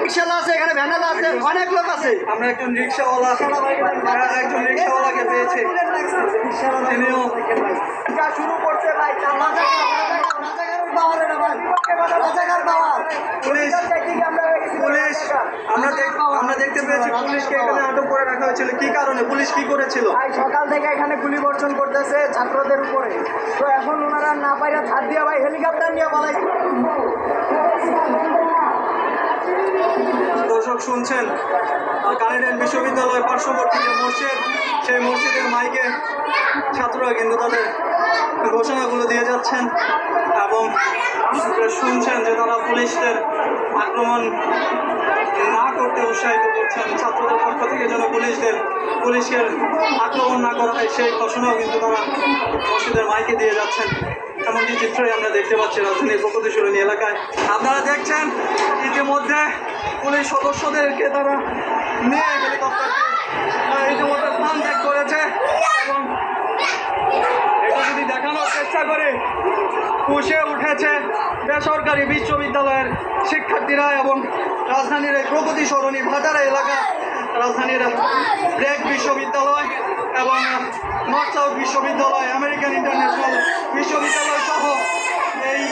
রিক্সাওয়ালা আছে, এখানে ভ্যানালা আছে, অনেক লোক আছে। আমরা একজন রিক্সাওয়ালাকে পেয়েছি, তিনিও শুরু করছে ভাই। পুলিশ আমরা দেখতে পেয়েছি পুলিশকে এখানে আটক করে রাখা হয়েছিল। কি কারণে, পুলিশ কি করেছিল? ভাই সকাল থেকে এখানে গুলি বর্ষণ করতেছে ছাত্রদের উপরে, তো এখন ওনারা না পাইরা ছাদ দিয়ে ভাই হেলিকপ্টার নিয়ে পালাই। দর্শক শুনছেন কানাডিয়ান বিশ্ববিদ্যালয়ের পার্শ্ববর্তী যে মসজিদ, সেই মসজিদের মাইকে ছাত্ররা কিন্তু তাদের ঘোষণাগুলো দিয়ে যাচ্ছেন এবং শুনছেন যে তারা পুলিশদের আক্রমণ না করতে উৎসাহিত করছেন। ছাত্রদের পক্ষ থেকে যেন পুলিশকে আক্রমণ না করা হয় সেই ঘোষণাও কিন্তু তারা মসজিদের মাইকে দিয়ে যাচ্ছেন। এমনটি চিত্রই আমরা দেখতে পাচ্ছি রাজধানীর প্রগতি সরণি এলাকায়। আপনারা দেখছেন ইতিমধ্যে পুলিশ সদস্যদেরকে তারা নিয়ে হেলিকপ্টারকে ইতিমধ্যে স্থান ত্যাগ করেছে এবং এটা যদি দেখানোর চেষ্টা করে ফুঁসে উঠেছে বেসরকারি বিশ্ববিদ্যালয়ের শিক্ষার্থীরা এবং রাজধানীর এই প্রগতি সরণি ভাটারা এলাকা, রাজধানীর ব্রেক বিশ্ববিদ্যালয় এবং নর্থ সাউথ বিশ্ববিদ্যালয়, আমেরিকান ইন্টারন্যাশনাল বিশ্ববিদ্যালয় সহ এই